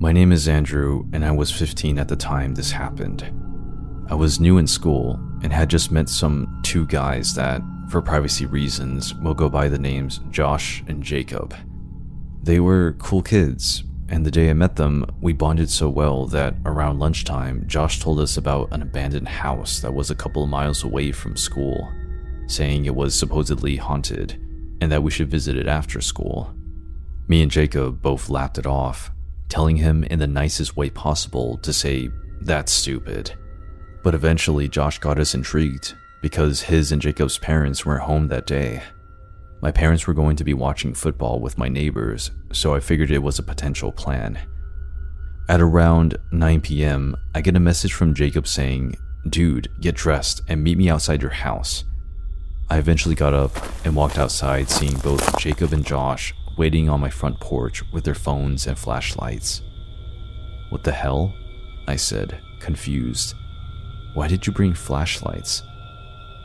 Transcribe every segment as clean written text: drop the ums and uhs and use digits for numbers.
My name is Andrew, and I was 15 at the time this happened. I was new in school and had just met some two guys that, for privacy reasons, will go by the names Josh and Jacob. They were cool kids, and the day I met them, we bonded so well that around lunchtime, Josh told us about an abandoned house that was a couple of miles away from school, saying it was supposedly haunted and that we should visit it after school. Me and Jacob both laughed it off, telling him in the nicest way possible to say, "That's stupid." But eventually Josh got us intrigued because his and Jacob's parents weren't home that day. My parents were going to be watching football with my neighbors, so I figured it was a potential plan. At around 9 p.m., I get a message from Jacob saying, "Dude, get dressed and meet me outside your house." I eventually got up and walked outside, seeing both Jacob and Josh waiting on my front porch with their phones and flashlights. "What the hell?" I said, confused. "Why did you bring flashlights?"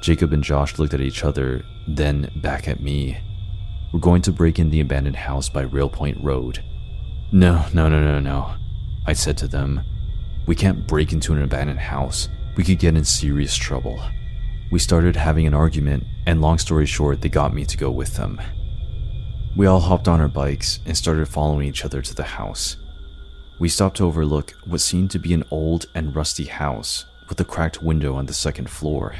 Jacob and Josh looked at each other, then back at me. "We're going to break in the abandoned house by Rail Point Road." No, I said to them. "We can't break into an abandoned house. We could get in serious trouble." We started having an argument, and long story short, they got me to go with them. We all hopped on our bikes and started following each other to the house. We stopped to overlook what seemed to be an old and rusty house with a cracked window on the second floor.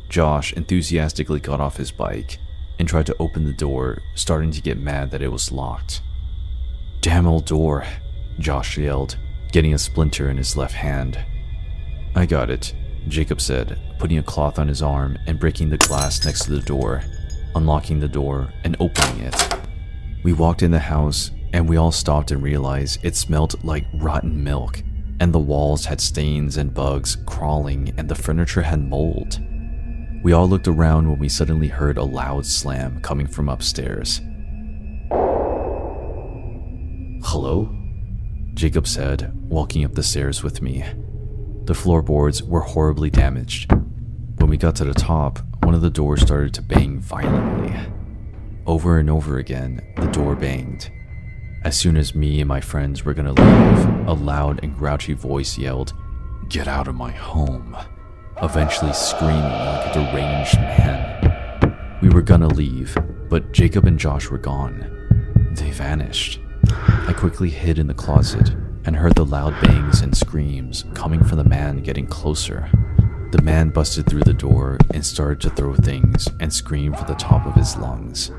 Josh enthusiastically got off his bike and tried to open the door, starting to get mad that it was locked. "Damn old door," Josh yelled, getting a splinter in his left hand. "I got it," Jacob said, putting a cloth on his arm and breaking the glass next to the door, unlocking the door and opening it. We walked in the house and we all stopped and realized it smelled like rotten milk, and the walls had stains and bugs crawling and the furniture had mold. We all looked around when we suddenly heard a loud slam coming from upstairs. "Hello?" Jacob said, walking up the stairs with me. The floorboards were horribly damaged. When we got to the top, one of the doors started to bang violently. Over and over again, the door banged. As soon as me and my friends were gonna leave, a loud and grouchy voice yelled, "Get out of my home," eventually screaming like a deranged man. We were gonna leave, but Jacob and Josh were gone. They vanished. I quickly hid in the closet and heard the loud bangs and screams coming from the man getting closer. The man busted through the door and started to throw things and scream from the top of his lungs.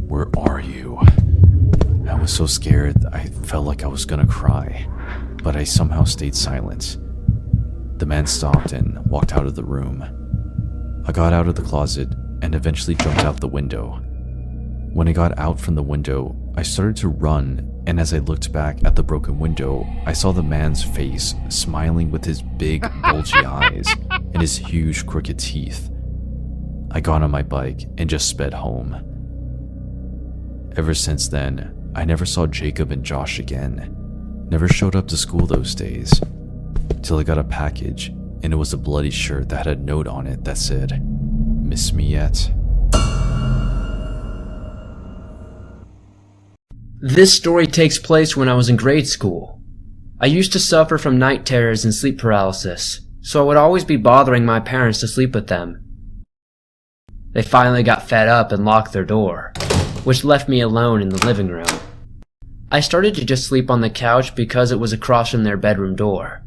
"Where are you?" I was so scared I felt like I was gonna cry, but I somehow stayed silent. The man stopped and walked out of the room. I got out of the closet and eventually jumped out the window. When I got out from the window, I started to run, and as I looked back at the broken window, I saw the man's face smiling with his big, bulgy eyes and his huge, crooked teeth. I got on my bike and just sped home. Ever since then, I never saw Jacob and Josh again. Never showed up to school those days. Till I got a package, and it was a bloody shirt that had a note on it that said, "Miss me yet?" This story takes place when I was in grade school. I used to suffer from night terrors and sleep paralysis, so I would always be bothering my parents to sleep with them. They finally got fed up and locked their door, which left me alone in the living room. I started to just sleep on the couch because it was across from their bedroom door.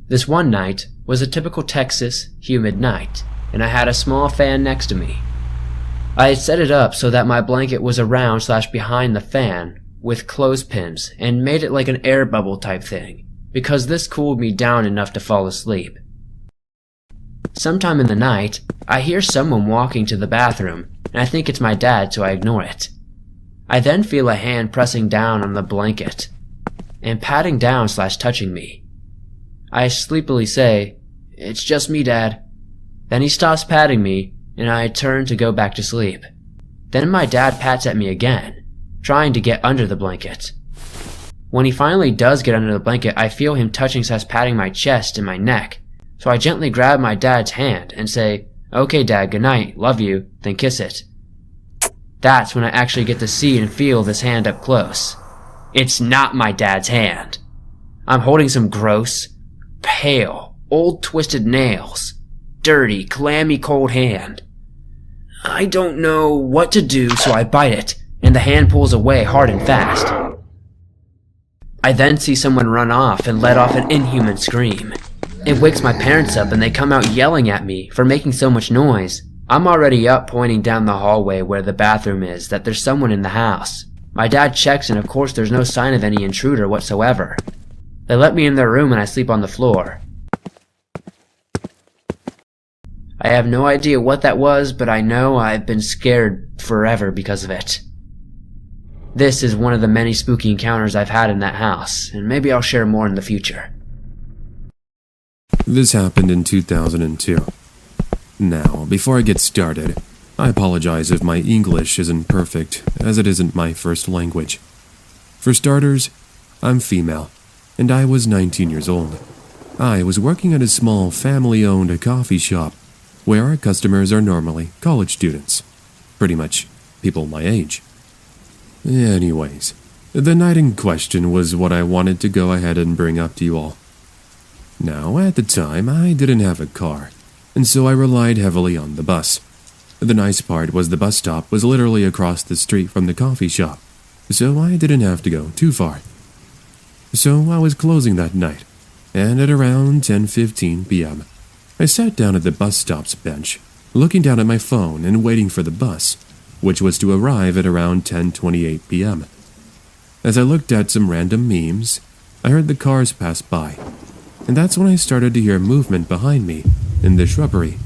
This one night was a typical Texas, humid night, and I had a small fan next to me. I had set it up so that my blanket was around/behind the fan with clothespins and made it like an air bubble type thing, because this cooled me down enough to fall asleep. Sometime in the night, I hear someone walking to the bathroom, and I think it's my dad, so I ignore it. I then feel a hand pressing down on the blanket and patting down/touching me. I sleepily say, "It's just me, Dad." Then he stops patting me, and I turn to go back to sleep. Then my dad pats at me again, trying to get under the blanket. When he finally does get under the blanket, I feel him touching/patting my chest and my neck, so I gently grab my dad's hand and say, "Okay, Dad, good night, love you," then kiss it. That's when I actually get to see and feel this hand up close. It's not my dad's hand. I'm holding some gross, pale, old twisted nails. Dirty, clammy cold hand. I don't know what to do, so I bite it, and the hand pulls away hard and fast. I then see someone run off and let off an inhuman scream. It wakes my parents up and they come out yelling at me for making so much noise. I'm already up pointing down the hallway where the bathroom is that there's someone in the house. My dad checks and of course there's no sign of any intruder whatsoever. They let me in their room and I sleep on the floor. I have no idea what that was, but I know I've been scared forever because of it. This is one of the many spooky encounters I've had in that house, and maybe I'll share more in the future. This happened in 2002. Now, before I get started, I apologize if my English isn't perfect, as it isn't my first language. For starters, I'm female, and I was 19 years old. I was working at a small family-owned coffee shop, where our customers are normally college students. Pretty much people my age. Anyways, the night in question was what I wanted to go ahead and bring up to you all. Now, at the time, I didn't have a car, and so I relied heavily on the bus. The nice part was the bus stop was literally across the street from the coffee shop, so I didn't have to go too far. So I was closing that night, and at around 10:15 p.m., I sat down at the bus stop's bench, looking down at my phone and waiting for the bus, which was to arrive at around 10:28 p.m. As I looked at some random memes, I heard the cars pass by, and that's when I started to hear movement behind me in the shrubbery.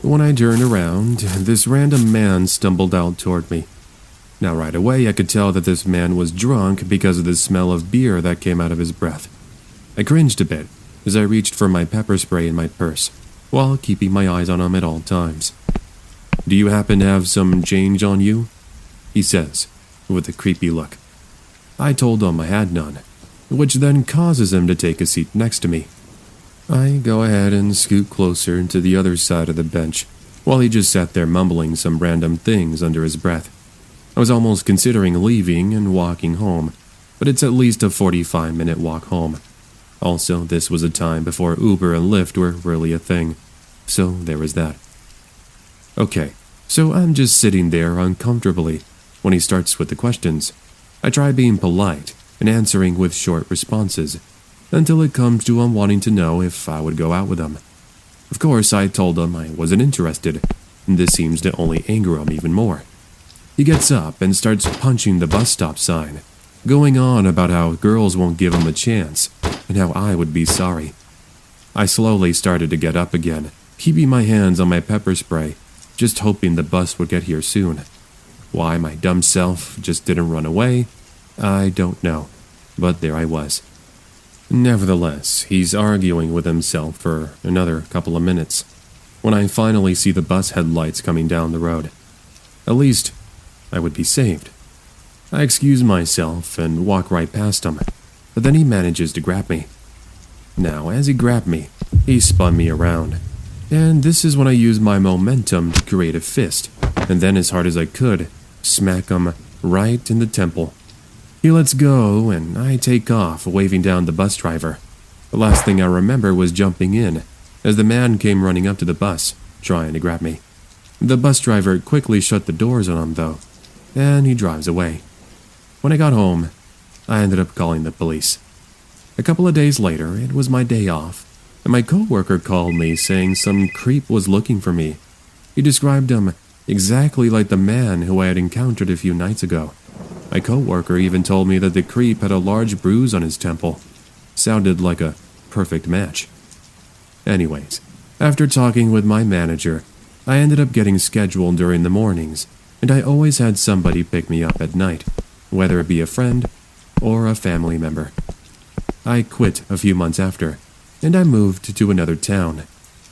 When I turned around, this random man stumbled out toward me. Now right away I could tell that this man was drunk because of the smell of beer that came out of his breath. I cringed a bit as I reached for my pepper spray in my purse, while keeping my eyes on him at all times. "Do you happen to have some change on you?" he says, with a creepy look. I told him I had none, which then causes him to take a seat next to me. I go ahead and scoot closer to the other side of the bench, while he just sat there mumbling some random things under his breath. I was almost considering leaving and walking home, but it's at least a 45-minute walk home. Also, this was a time before Uber and Lyft were really a thing, so there was that. Okay, so I'm just sitting there uncomfortably when he starts with the questions. I try being polite and answering with short responses, until it comes to him wanting to know if I would go out with him. Of course, I told him I wasn't interested, and this seems to only anger him even more. He gets up and starts punching the bus stop sign, going on about how girls won't give him a chance, and how I would be sorry. I slowly started to get up again, keeping my hands on my pepper spray, just hoping the bus would get here soon. Why my dumb self just didn't run away, I don't know, but there I was. Nevertheless, he's arguing with himself for another couple of minutes, when I finally see the bus headlights coming down the road. At least, I would be saved. I excuse myself and walk right past him, but then he manages to grab me. Now, as he grabbed me, he spun me around, and this is when I use my momentum to create a fist, and then as hard as I could, smack him right in the temple. He lets go, and I take off, waving down the bus driver. The last thing I remember was jumping in, as the man came running up to the bus, trying to grab me. The bus driver quickly shut the doors on him, though, and he drives away. When I got home, I ended up calling the police. A couple of days later, it was my day off, and my coworker called me saying some creep was looking for me. He described him exactly like the man who I had encountered a few nights ago. My coworker even told me that the creep had a large bruise on his temple. Sounded like a perfect match. Anyways, after talking with my manager, I ended up getting scheduled during the mornings, and I always had somebody pick me up at night, whether it be a friend or a family member. I quit a few months after, and I moved to another town,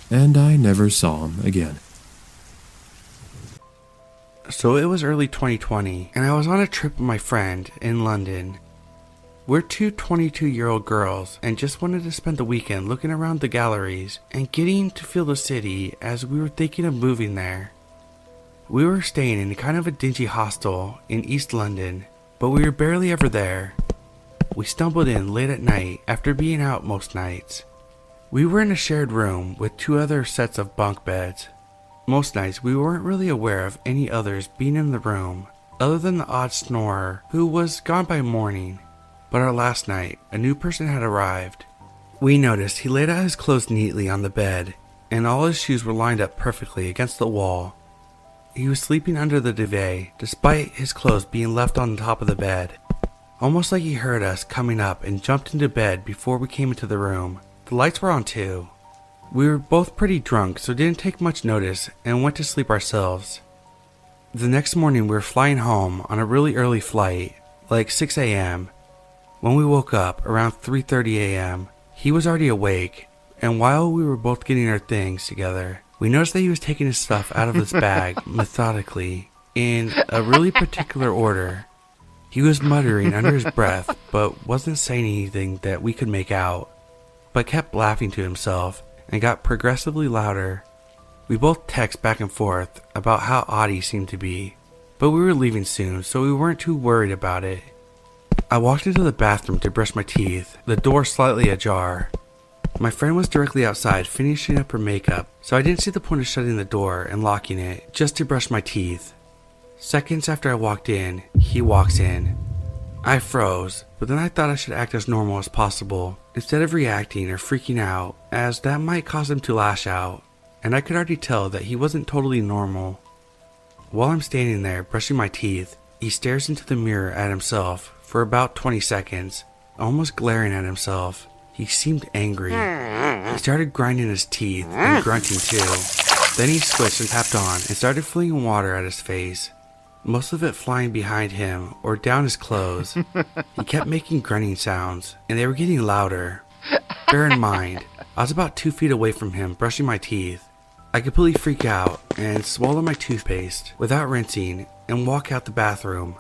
and I never saw him again. So it was early 2020, and I was on a trip with my friend in London. We're two 22-year-old girls and just wanted to spend the weekend looking around the galleries and getting to feel the city as we were thinking of moving there. We were staying in kind of a dingy hostel in East London, but we were barely ever there, We stumbled in late at night after being out most nights. We were in a shared room with 2 other sets of bunk beds. Most nights we weren't really aware of any others being in the room, other than the odd snorer who was gone by morning. But our last night, a new person had arrived. We noticed he laid out his clothes neatly on the bed, and all his shoes were lined up perfectly against the wall. He was sleeping under the duvet, despite his clothes being left on the top of the bed. Almost like he heard us coming up and jumped into bed before we came into the room. The lights were on too. We were both pretty drunk, so didn't take much notice and went to sleep ourselves. The next morning we were flying home on a really early flight, like 6 a.m. When we woke up around 3:30 a.m., he was already awake, and while we were both getting our things together, we noticed that he was taking his stuff out of his bag methodically, in a really particular order. He was muttering under his breath, but wasn't saying anything that we could make out, but kept laughing to himself and got progressively louder. We both text back and forth about how odd he seemed to be, but we were leaving soon, so we weren't too worried about it. I walked into the bathroom to brush my teeth, the door slightly ajar. My friend was directly outside finishing up her makeup, so I didn't see the point of shutting the door and locking it just to brush my teeth. Seconds after I walked in, he walks in. I froze, but then I thought I should act as normal as possible, instead of reacting or freaking out, as that might cause him to lash out, and I could already tell that he wasn't totally normal. While I'm standing there brushing my teeth, he stares into the mirror at himself for about 20 seconds, almost glaring at himself. He seemed angry. He started grinding his teeth and grunting too. Then he switched and tapped on and started flinging water at his face, most of it flying behind him or down his clothes. He kept making grunting sounds, and they were getting louder. Bear in mind, I was about 2 feet away from him brushing my teeth. I completely freak out and swallow my toothpaste without rinsing and walk out the bathroom.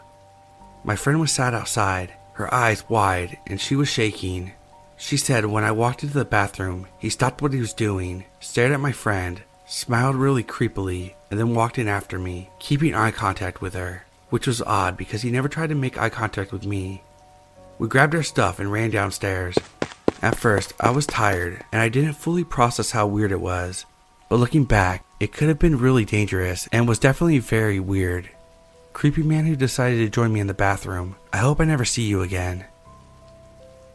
My friend was sat outside, her eyes wide, and she was shaking. She said when I walked into the bathroom, he stopped what he was doing, stared at my friend, smiled really creepily, and then walked in after me, keeping eye contact with her, which was odd because he never tried to make eye contact with me. We grabbed our stuff and ran downstairs. At first, I was tired, and I didn't fully process how weird it was, but looking back, it could have been really dangerous and was definitely very weird. Creepy man who decided to join me in the bathroom, I hope I never see you again.